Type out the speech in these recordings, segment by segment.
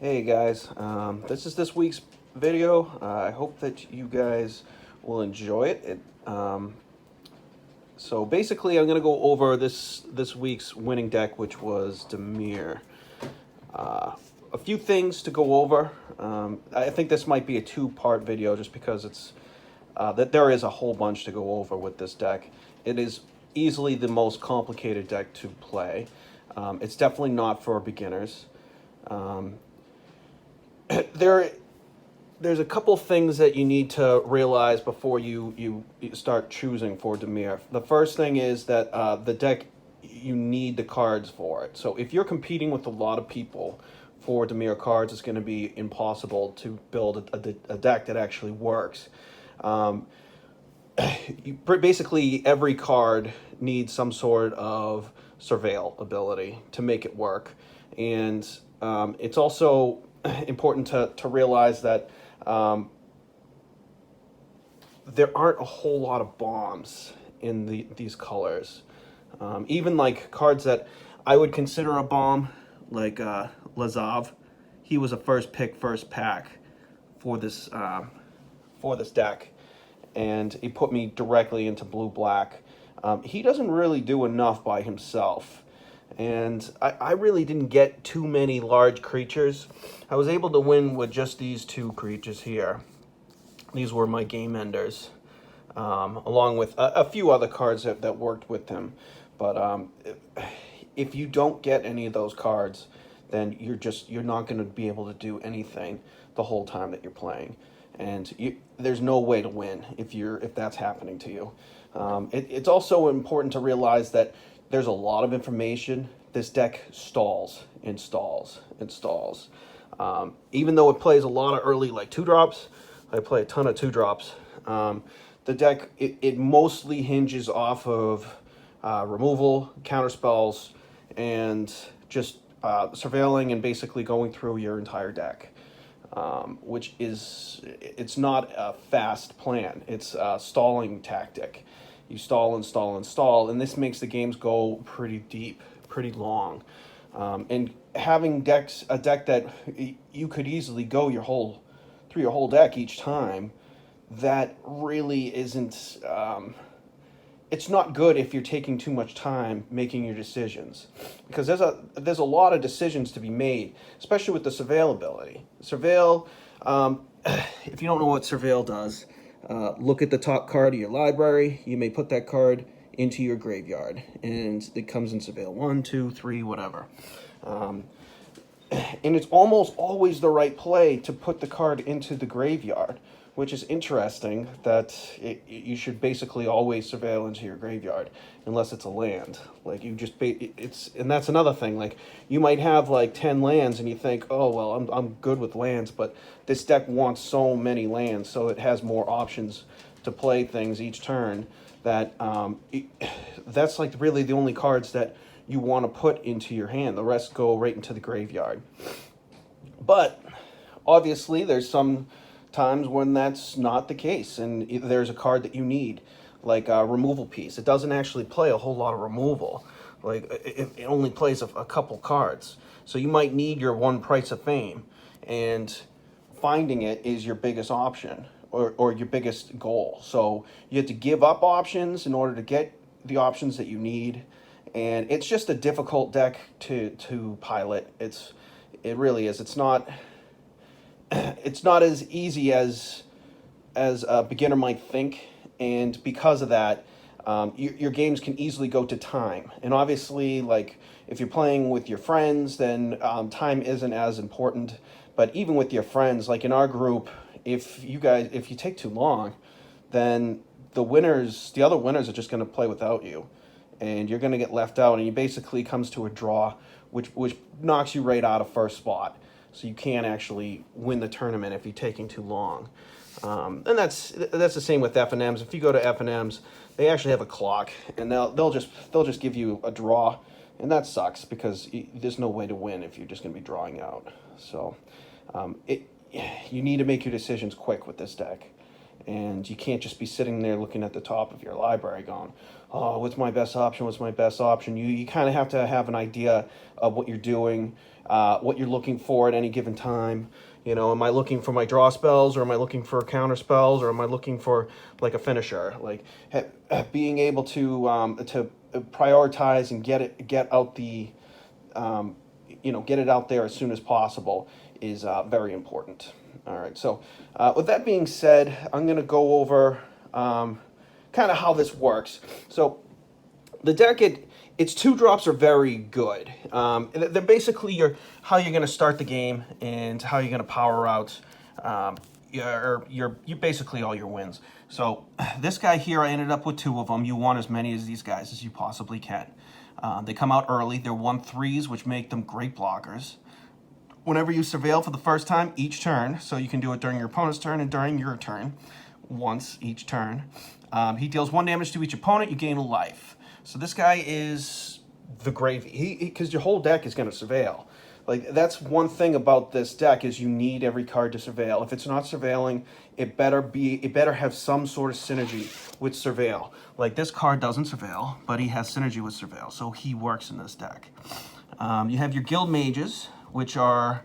Hey guys, this is this week's video. I hope that you guys will enjoy it. So basically, I'm gonna go over this week's winning deck, which was Dimir. A few things to go over. I think this might be a two-part video, just because that there is a whole bunch to go over with this deck. It is easily the most complicated deck to play. It's definitely not for beginners. Um, there's a couple things that you need to realize before you start choosing for Dimir. The first thing is that the deck, you need the cards for it. So if you're competing with a lot of people for Dimir cards, it's going to be impossible to build a deck that actually works. Um, Basically, every card needs some sort of surveil ability to make it work. And it's also important to realize that there aren't a whole lot of bombs in these colors. Even like cards that I would consider a bomb, like Lazav, he was a first pick, first pack for this deck, and he put me directly into blue-black. He doesn't really do enough by himself, and I really didn't get too many large creatures. I was able to win with just these two creatures here. These were my game enders, along with a few other cards that worked with him. But if you don't get any of those cards, then you're not going to be able to do anything the whole time that you're playing, and there's no way to win if that's happening to you. It's also important to realize that there's a lot of information. This deck stalls and stalls and stalls. Even though it plays a lot of early like 2-drops, I play a ton of 2-drops. The deck, it mostly hinges off of removal, counter spells, and just surveilling and basically going through your entire deck. It's not a fast plan. It's a stalling tactic. You stall and stall and stall, and this makes the games go pretty deep, pretty long. And having a deck that you could easily go through your whole deck each time, that really isn't. It's not good if you're taking too much time making your decisions, because there's a lot of decisions to be made, especially with the surveil ability. Surveil, if you don't know what surveil does, look at the top card of your library. You may put that card into your graveyard, and it comes in surveil 1, 2, 3, whatever. And it's almost always the right play to put the card into the graveyard, which is interesting that you should basically always surveil into your graveyard unless it's a land. Like and that's another thing. Like you might have like 10 lands and you think, oh well, I'm good with lands, but this deck wants so many lands, so it has more options to play things each turn. That's like really the only cards that you want to put into your hand. The rest go right into the graveyard. But obviously, there's some times when that's not the case, and there's a card that you need, like a removal piece. It doesn't actually play a whole lot of removal. Like it only plays a couple cards. So you might need your one price of fame, and finding it is your biggest option, or your biggest goal. So you have to give up options in order to get the options that you need, and it's just a difficult deck to pilot. It really is. It's not as easy as a beginner might think, and because of that, your games can easily go to time. And obviously, like if you're playing with your friends, then time isn't as important. But even with your friends, like in our group, if you take too long, then the other winners are just going to play without you, and you're going to get left out, and it basically comes to a draw, which knocks you right out of first spot. So you can't actually win the tournament if you're taking too long. And that's the same with F&Ms. If you go to F&Ms, they actually have a clock, and they'll just give you a draw, and that sucks because there's no way to win if you're just going to be drawing out. So you need to make your decisions quick with this deck. And you can't just be sitting there looking at the top of your library going, oh, what's my best option? What's my best option? You kind of have to have an idea of what you're doing, what you're looking for at any given time. You know, am I looking for my draw spells, or am I looking for counter spells, or am I looking for like a finisher? Like being able to prioritize and get out the get it out there as soon as possible is very important. All right, so with that being said, I'm going to go over kind of how this works. So the deck, its 2 drops are very good. They're basically how you're going to start the game and how you're going to power out your basically all your wins. So this guy here, I ended up with 2 of them. You want as many as these guys as you possibly can. They come out early. They're 1/3s, which make them great blockers. Whenever you surveil for the first time each turn, so you can do it during your opponent's turn and during your turn, once each turn. He deals 1 damage to each opponent. You gain a life. So this guy is the gravy. Because your whole deck is going to surveil. Like, that's one thing about this deck, is you need every card to surveil. If it's not surveilling, it better have some sort of synergy with surveil. Like, this card doesn't surveil, but he has synergy with surveil, so he works in this deck. You have your guild mages, which are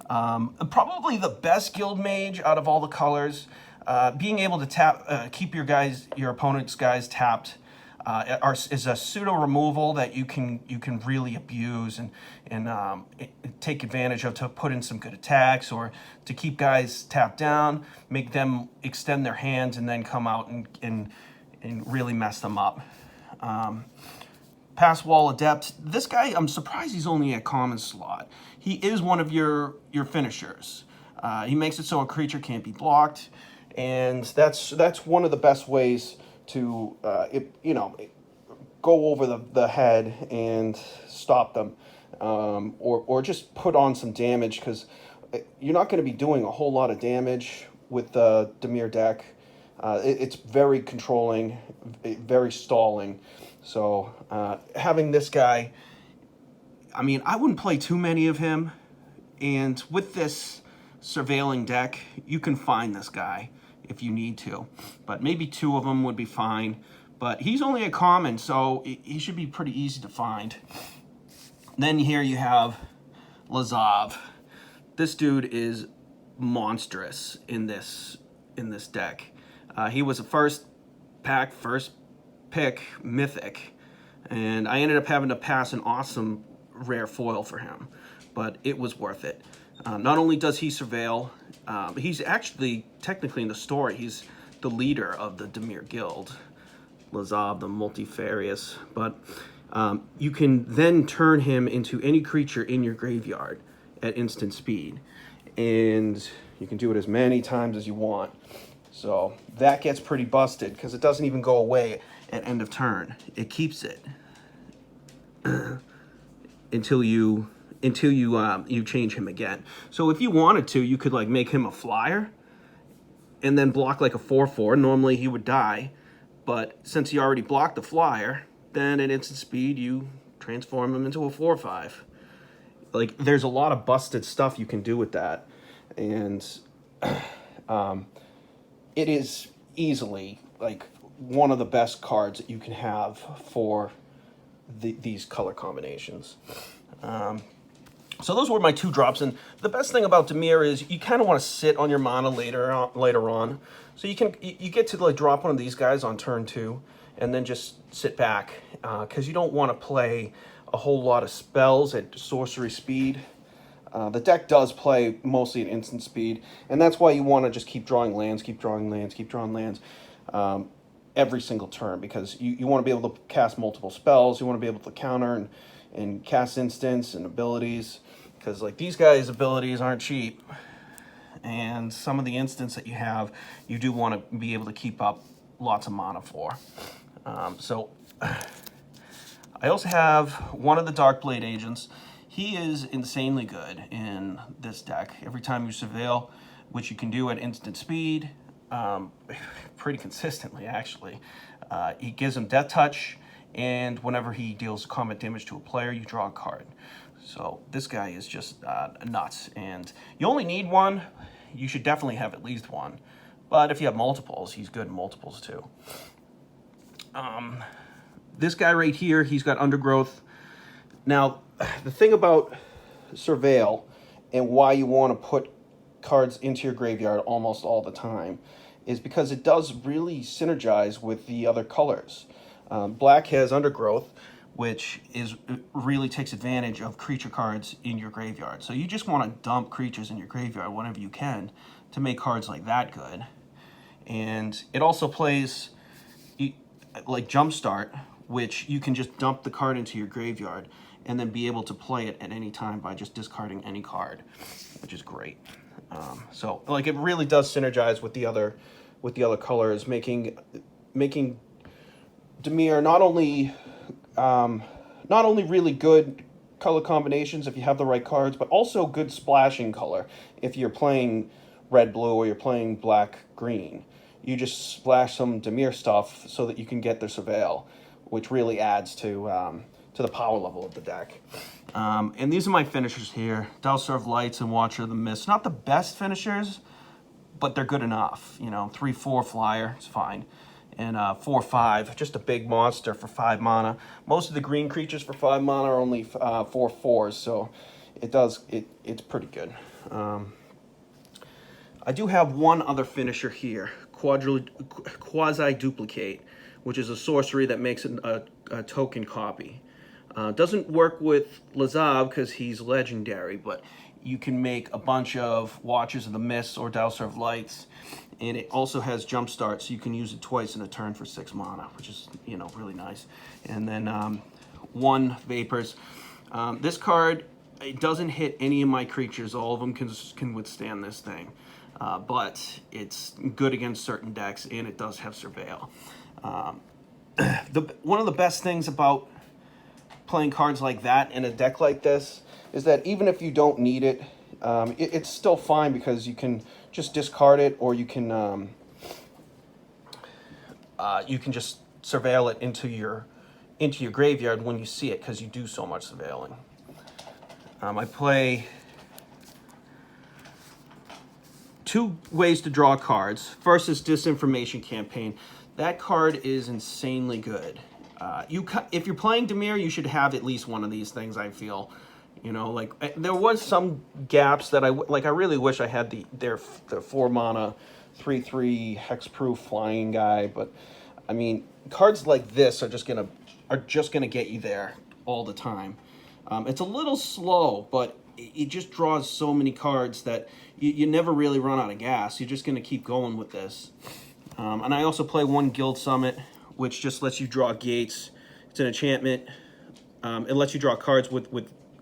probably the best guild mage out of all the colors. Being able to keep your opponent's guys tapped is a pseudo removal that you can really abuse and take advantage of to put in some good attacks, or to keep guys tapped down, make them extend their hands, and then come out and really mess them up. Pass Wall Adept. This guy, I'm surprised he's only a common slot. He is one of your finishers. He makes it so a creature can't be blocked, and that's one of the best ways to go over the head and stop them, or just put on some damage, because you're not going to be doing a whole lot of damage with the Dimir deck. It's very controlling, very stalling. So having this guy, I mean, I wouldn't play too many of him. And with this surveilling deck, you can find this guy if you need to. But maybe 2 of them would be fine. But he's only a common, so he should be pretty easy to find. Then here you have Lazav. This dude is monstrous in this deck. He was a first pick mythic, and I ended up having to pass an awesome rare foil for him, but it was worth it. Not only does he surveil, but he's actually, technically in the story, he's the leader of the Dimir Guild, Lazav the Multifarious, but you can then turn him into any creature in your graveyard at instant speed, and you can do it as many times as you want. So that gets pretty busted, because it doesn't even go away at end of turn. It keeps it until you change him again. So if you wanted to, you could like make him a flyer and then block like a 4/4. Normally he would die, but since he already blocked the flyer, then at instant speed you transform him into a 4/5. Like, there's a lot of busted stuff you can do with that, and it is easily like one of the best cards that you can have for these color combinations. So those were my 2 drops, and the best thing about Dimir is you kind of want to sit on your mana later on, so you get to like drop one of these guys on turn 2, and then just sit back, because you don't want to play a whole lot of spells at sorcery speed. The deck does play mostly at instant speed, and that's why you want to just keep drawing lands, every single turn, because you want to be able to cast multiple spells, you want to be able to counter and cast instants and abilities, because like these guys' abilities aren't cheap, and some of the instants that you have, you do want to be able to keep up lots of mana for. So I also have one of the Darkblade agents. He is insanely good in this deck. Every time you surveil, which you can do at instant speed, pretty consistently actually, he gives him Death Touch, and whenever he deals combat damage to a player, you draw a card. So this guy is just nuts, and you only need one. You should definitely have at least one, But if you have multiples, he's good in multiples too. This guy right here, he's got Undergrowth. Now, the thing about Surveil and why you want to put cards into your graveyard almost all the time is because it does really synergize with the other colors. Black has Undergrowth, which really takes advantage of creature cards in your graveyard. So you just want to dump creatures in your graveyard whenever you can to make cards like that good. And it also plays like Jumpstart, which you can just dump the card into your graveyard and then be able to play it at any time by just discarding any card, which is great. So like it really does synergize with the other colors, making Dimir not only really good color combinations if you have the right cards, but also good splashing color if you're playing red-blue or you're playing black-green. You just splash some Dimir stuff so that you can get their Surveil, which really adds to the power level of the deck. And these are my finishers here. Dowser of Lights and Watcher of the Mist. Not the best finishers, but they're good enough. You know, 3/4 flyer, it's fine. And 4/5, just a big monster for 5 mana. Most of the green creatures for 5 mana are only 4/4s, so it's pretty good. I do have one other finisher here, Quasi-Duplicate, which is a sorcery that makes a token copy. Doesn't work with Lazav because he's legendary, but you can make a bunch of Watchers of the Mist or Dowser of Lights, and it also has Jumpstart, so you can use it twice in a turn for 6 mana, which is, you know, really nice. And then 1 Vapors. This card, it doesn't hit any of my creatures. All of them can withstand this thing. But it's good against certain decks, and it does have Surveil. One of the best things about playing cards like that in a deck like this is that even if you don't need it, it's still fine because you can just discard it, or you can just Surveil it into your graveyard when you see it, because you do so much surveilling. I play 2 ways to draw cards. First is Disinformation Campaign. That card is insanely good. If you're playing Dimir, you should have at least one of these things, I feel. You know, like, there was some gaps that I really wish I had the 4 mana 3/3 hexproof flying guy, but I mean, cards like this are just gonna get you there all the time. It's a little slow, but it just draws so many cards that you never really run out of gas. You're just gonna keep going with this. And I also play 1 Guild Summit, which just lets you draw gates. It's an enchantment. It lets you draw cards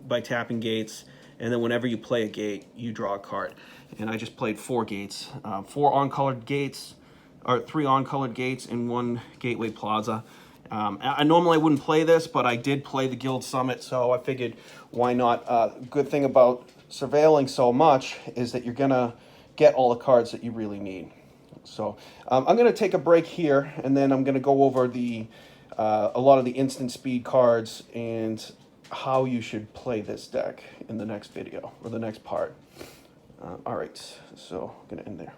by tapping gates, and then whenever you play a gate, you draw a card. And I just played 4 gates, 4 on-colored gates, or 3 on-colored gates, and 1 Gateway Plaza. I normally wouldn't play this, but I did play the Guild Summit, so I figured, why not? Good thing about surveilling so much is that you're gonna get all the cards that you really need. So I'm going to take a break here, and then I'm going to go over a lot of the instant speed cards and how you should play this deck in the next video, or the next part. All right, so I'm going to end there.